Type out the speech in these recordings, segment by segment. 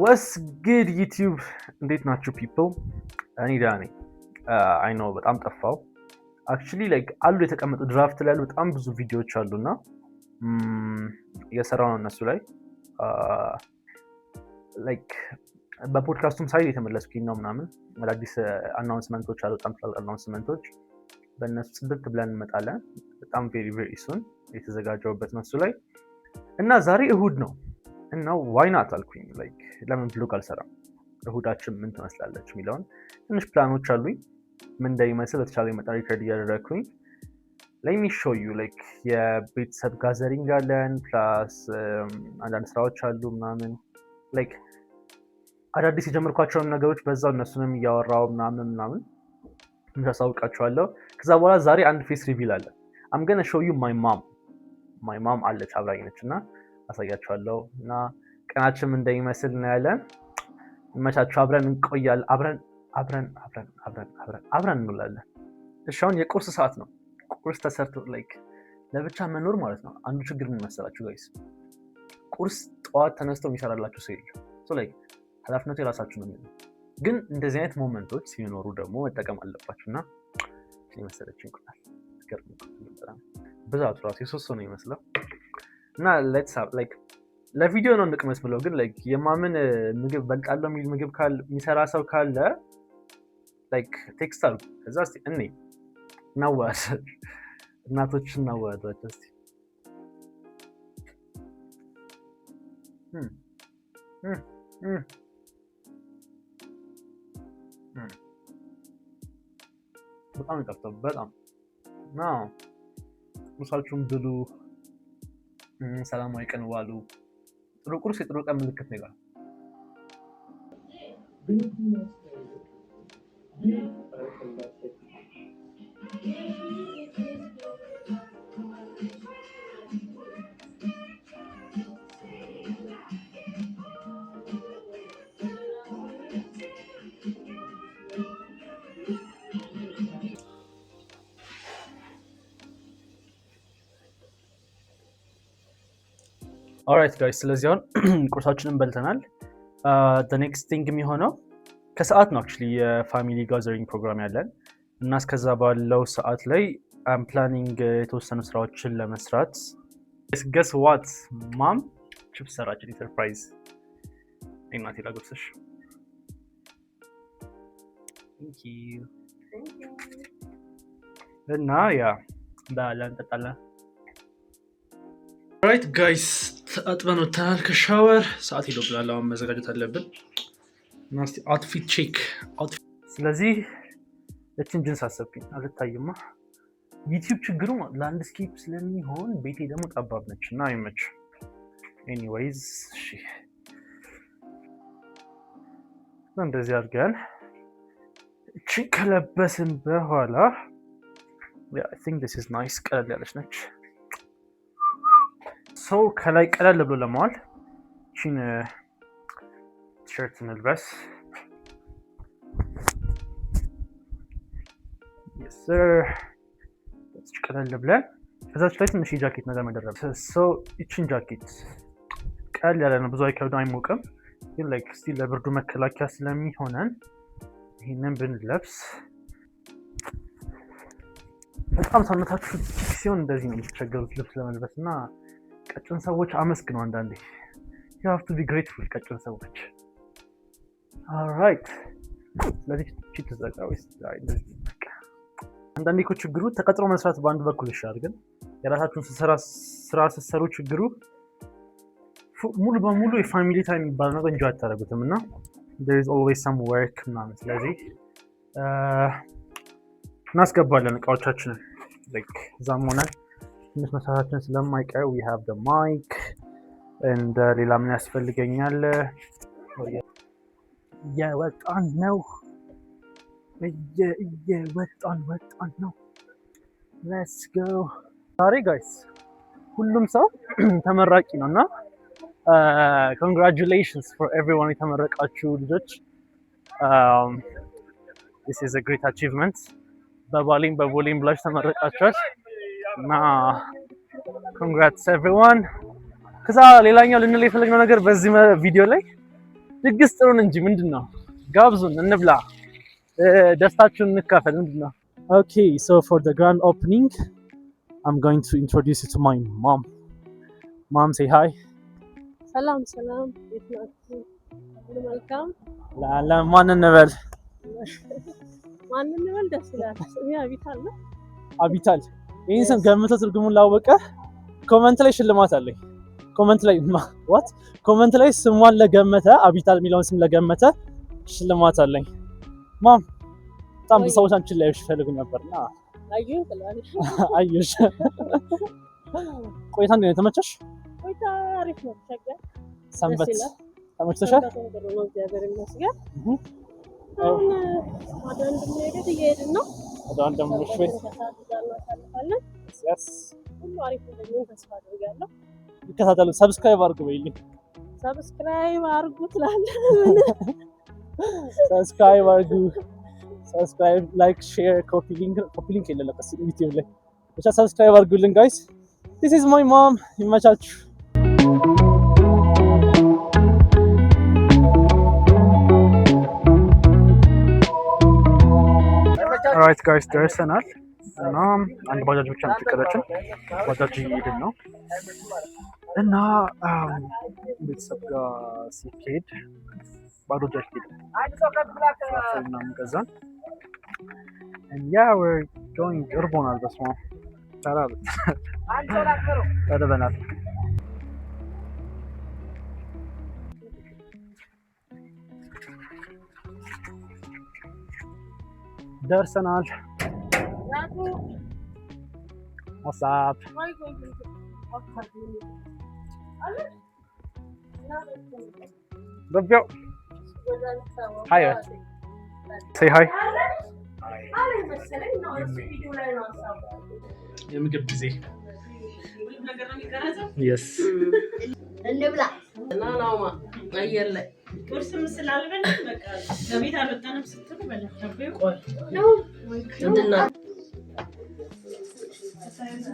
What's good YouTube? እንዴት ናችሁ people? እኔ ደህና ነኝ። አይ ኖ በጣም ጠፋው። actually like አሉ የተቀመጡ ድራፍት ላይ ያሉ በጣም ብዙ ቪዲዮዎች አሉና እየሰራው ነው እነሱ ላይ like በፖድካስቱም ሳይድ የተመለስኩኝ ነው ምናምን አዳዲስ አናውንስመንቶች አሉ በጣም ትላልቅ አናውንስመንቶች በእነሱ ጽድት ብለን እንመጣለን በጣም very soon የተዘጋጀውበት ነው እሱ ላይ እና ዛሬ እሁድ ነው እና why not አልኩኝ like ለምን ብሎግ አልሰራም እሁዳችን ምን ትመስላለች የሚለውን ትንሽ ፕላኖች አሉኝ ምን እንደሚመስል በተቻለኝ መጠን ሪከርድ እያደረግኩኝ let me show you like የቤተሰብ ጋዘሪንግ አለን ፕላስ አንዳንድ ስራዎች አሉ ምናምን like አዳዲስ የጀመርኳቸውን ነገሮች በዛው እነሱንም እያወራው ምናምን እንዳሳውቃችኋለሁ ከዛ በኋላ ዛሬ አንድ ፌስ ሪቪል አለ I'm gonna show you my mom አለች አብራኝ ነችና አሳያችኋለሁ እና ቀናችን ምን እንደሚመስል እናያለን መቻችሁ አብረን እንቆያለን አብረን እንውላለን እሺ አሁን የቁርስ ሰዓት ነው ቁርስ ተሰርቶ like ለብቻ መኖር ማለት ነው አንዱ ችግር ምን መሰላችሁ ጋይስ ቁርስ ጠዋት ተነስተው የሚሰራላችሁ ሰው የለም so like ኃላፊነቱ የራሳችሁ ነው የሚሆነው ግን እንደዚህ አይነት ሞመንቶች ሲኖሩ ደግሞ መጠቀም አለባችሁና እኔ መሰለችኝ እንቁላል ገርም ብዛቱ ራሱ የሶስት ነው የሚመስለው እና let's have like ለቪዲዮ ነው እንቅመስ ብለው ግን like የማምን ምግብ በልጣለሁ የሚል ምግብ ካለ የሚሰራ ሰው ካለ like ቴክስት አሉ ከዛ እስቲ እኔ ናዋስ እናቶችን ናዋዳቸው እስቲ በጣም ይጣፍጣል በጣም ነው ቁርሳችሁን ብሉ ሰላማዊ ቀን ዋሉ ጥሩ ቁርስ የጥሩ ቀን ምልክት ነው ይላል alright guys ስለዚህ አሁን ቁርሳችንን በልተናል the next thing የሚሆነው ከሰዓት ነው actually የፋሚሊ ጋዘሪንግ ፕሮግራም ያለን እና እስከዛ ባለው ሰዓት ላይ I'm planning የተወሰኑ ስራዎችን ለመስራት guess what mom ቺፕስ ሰራችልኝ ሰርፕራይዝ እናቴ ላጎርስሽ thank you እና ያ ባላን ተጣላ alright guys አጥበን ወጥተናል ከሻወር ሰዓት ይዶብላል አሁን መዘጋጀት አለብን ናስቲ አውትፊት ቼክ ስለዚህ እቺን ጅንስ አሰብኩኝ አልታየማ ዩቲዩብ ችግሩ ላንድስኬፕ ስለሚሆን ቤቴ ደግሞ ጠባብ ነች እና አይመች ኤኒዌይዝ እሺ እንደዚህ አድርገን እቺ ከለበስን በኋላ I think this is nice ቀለል ያለች ነች ሰው ከላይ ቀለል ብሎ ለማዋል እቺን ቲሸርት እንልበስ yes sir እቺ ቀለል ብለን ከዛች ላይ ትንሽ ጃኬት ነገር መደረብ ሰው እቺን ጃኬት ቀለል ያለ ነው ብዙ አይከብድም አይሞቅም ግን like ስቲል ለብርዱ መከላከያ ስለሚሆነን ይሄንን ብንለብስ በጣም ሰውነታችሁ ሲሆን እንደዚህ ነው የምትቸገሩት ልብስ ለመልበስ እና ቀጭን ሰዎች አመስግኑ አንዳንዴ you have to be grateful ቀጭን ሰዎች alright ስለዚህ ቺት ተዘጋው አንዳንዴ እኮ ችግሩ ተቀጥሮ መስራት በአንድ በኩል ይሻላል ግን የራሳችሁን ስራ ስትሰሩ ችግሩ ሙሉ በሙሉ የፋሚሊ ታይም የሚባለው ነገር እንጂ አታደርጉትም እና there is always some work ምናምን ስለዚህ እናስገባለን እቃዎቻችንን like ዛም ሆነ ትንሽ መስራታችን ስለማይቀር we have the mic and ሌላ ምን ያስፈልገኛል ወጣን ነው let's go ዛሬ guys ሁሉም ሰው ተመራቂ ነውና congratulations for everyone የተመረቃችሁ ልጆች this is a great achievement በቦሊም ብላችሁ ተመረቃችኋል እና congrats everyone ከዛ ሌላኛው ልንል የፈለግነው ነገር በዚህ ቪዲዮ ላይ ድግስ ጥሩን እንጂ ምንድነው? ጋብዙን እንብላ፣ ደስታችሁን እንካፈል። ምንድነው? Okay, so for the grand opening, I'm going to introduce you to my mom. Mom, say hi. ሰላም የት ናችሁ? መልካም ማን እንበል? ደስ ይላል። ስሜ አቢታል ነው። አቢታል። ይህን ስም ገምተው ትርጉሙን ላወቀ ኮመንት ላይ ሽልማት አለኝ። ኮመንት ላይ ስሟን ለገመተ አቢታል የሚለውን ስም ለገመተ ሽልማት አለኝ። ማም በጣም ብዙ ሰዎች አንቺን ላይ ይፈልጉ ነበርና አዩሽ። ቆይታ እንዴት ነው? ተመቸሽ? ቆይታ አሪፍ ነው። ሸገር ሰንበት ተመችቶሻል? እግዚአብሔር ይመስገን። አሁን ወደ ወንድሜ ቤት እየሄድን ነው። ወደ ወንድምሽ ቤት ሁሉ አሪፍ እንደሚሆን ተስፋ አድርጋለሁ። ይከታተሉ። ሰብስክራይብ አድርጉ በይልኝ። ሰብስክራይብ አድርጉ ትላለህ። ሰብስክራይብ አድርጉ። ሰብስክራይብ፣ ላይክ፣ ሼር፣ ኮፒ ሊንክ የለለበት ዩቲዩብ ላይ ብቻ ሰብስክራይብ አድርጉልን ጋይስ። This is my mom. ይመቻችሁ። Alright guys, ደርሰናል እና አንድ ባጃጅ ብቻ ነው የፈቀደችን። ባጃጅ እየሄድን ነው እና ቤተሰብ ጋር ሲሄድ ባዶ እጅ ሄድን ምናምን ገዛን። and yeah, we're going እርቦናል። በስመ አብ ተርበናል። ደርሰናል። What's up? Go. Hi. Say hi. የምግብ ጊዜ yes እንብላ ናናውማ አየር ላይ ቁርስም ስላልበላን በቃ ከቤት አልወጣንም ስትሉ በላችሁ ቆይ ነው እንድና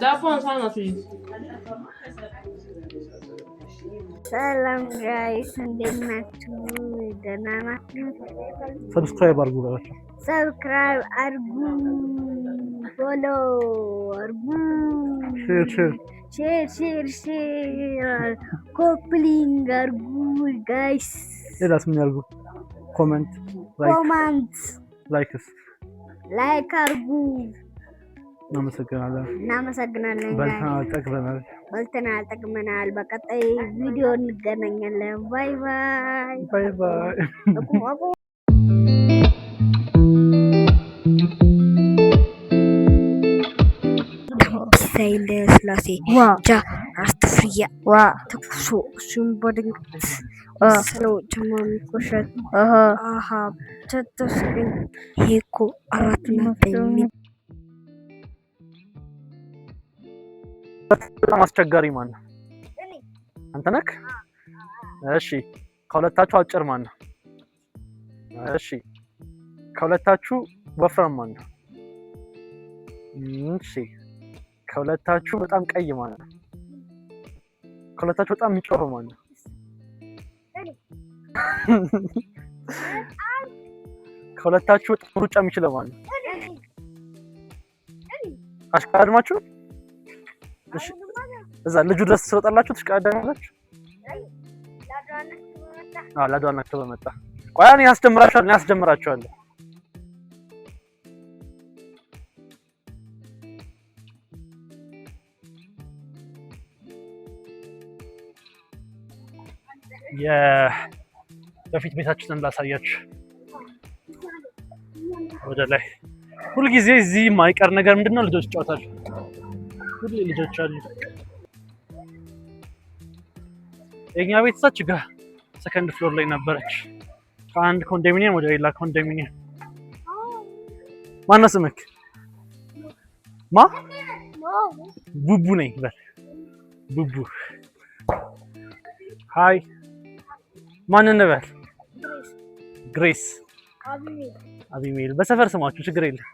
ዳቦ አንሳናት። ሰላም ጋይስ እንዴት ናችሁ? ደህና ናችሁ? ሰብስክራይብ አድርጉ ብላችሁ ሰብስክራይብ አድርጉ፣ ፎሎ አድርጉ፣ ሼር ኮፕሊንግ አድርጉ ጋይስ። ሌላስ ምን ያድርጉ? ኮመንት ላይክ አድርጉ። እናመሰግናለን። በልተናል፣ ጠግበናል። በቀጣይ ቪዲዮ እንገናኛለን። ባይ ባይ። ሳይለ ስላሴ ጃ አስተፍሪያ ተኩሶ እሱም በድንገት ስለው ጀማሚ ኮሸት አሃ ተተስገኝ ሄኮ አራት ነጥብ በጣም አስቸጋሪ ማን ነው? አንተ ነህ? እሺ ከሁለታችሁ አጭር ማን ነው? እሺ ከሁለታችሁ ወፍራም ማን ነው? እሺ ከሁለታችሁ በጣም ቀይ ማን ነው? ከሁለታችሁ በጣም የሚጮኸው ማን ነው? ከሁለታችሁ በጣም ሩጫ የሚችለው ማን ነው? አሽቃድማችሁ እሺ እዛ ልጁ ድረስ ትወጣላችሁ ትሽቃዳላችሁ። ላዷናችሁ በመጣ ቆይ እኔ ያስጀምራችኋለሁ። የበፊት ቤታችንን ላሳያችሁ። ወደ ላይ ሁልጊዜ እዚህ የማይቀር ነገር ምንድነው? ልጆች ይጫወታሉ። ሁሌ ልጆች አሉ። የኛ ቤት እዛች ጋር ሰከንድ ፍሎር ላይ ነበረች። ከአንድ ኮንዶሚኒየም ወደ ሌላ ኮንዶሚኒየም። ማነው ስምክ? ቡቡ ነኝ በል። ቡቡ ሃይ። ማን እንበል? ግሬስ፣ አቢሜል። በሰፈር ስማችሁ ችግር የለም።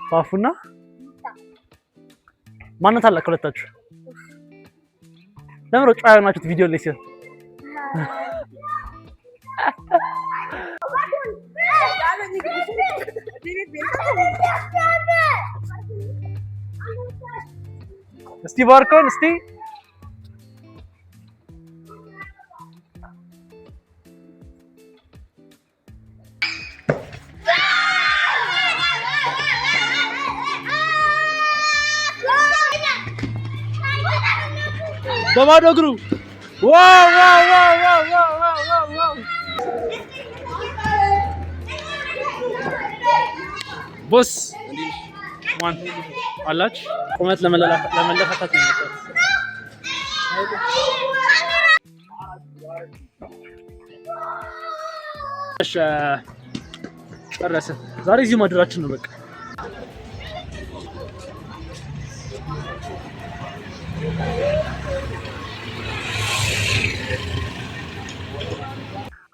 ፋፉና ማን ነው ታላቅ ሁለታችሁ? ለምን ጨዋ የሆናችሁት ቪዲዮ ላይ ሲሆን? እስቲ ባርኮን እስቲ በባዶ እግሩ ዋው ዋው ዋው ዋው ዋው ዋው ቦስ ማን አላች ቁመት ለመለካካት ነው የሚመጣው። እሺ ጨረስን። ዛሬ እዚህ ማድራችን ነው በቃ።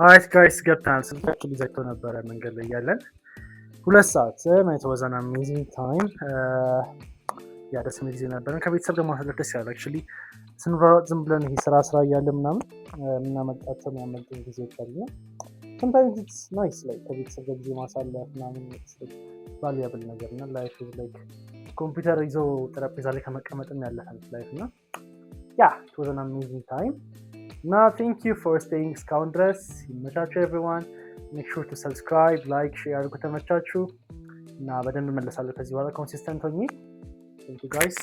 አሪፍ ጋይስ ገብተናል። ስልካችን ይዘግቶ ነበረ መንገድ ላይ ያለን 2 ሰዓት it was an amazing time ደስ የሚል ጊዜ ነበረን። ከቤተሰብ ደግሞ ማሳለፍ ደስ ያለ actually ስንሯሯጥ ዝም ብለን ይሄ ስራ እያለ ምናምን የምናመጣቸው የሚያመልጡን ጊዜዎች አሉ። sometimes it's nice like ከቤተሰብ ጋር ጊዜ ማሳለፍ ምናምን valuable ነገር እና life is like ኮምፒውተር ይዞ ጠረጴዛ ላይ ከመቀመጥም ያለፈ life እና it was an amazing time. Now thank you for staying እስካሁን ድረስ። ይመቻችሁ everyone. make sure to subscribe, like, share ከተመቻችሁ እና በደንብ መለሳለሁ ከዚህ በኋላ consistent ሆኜ. Thank you guys.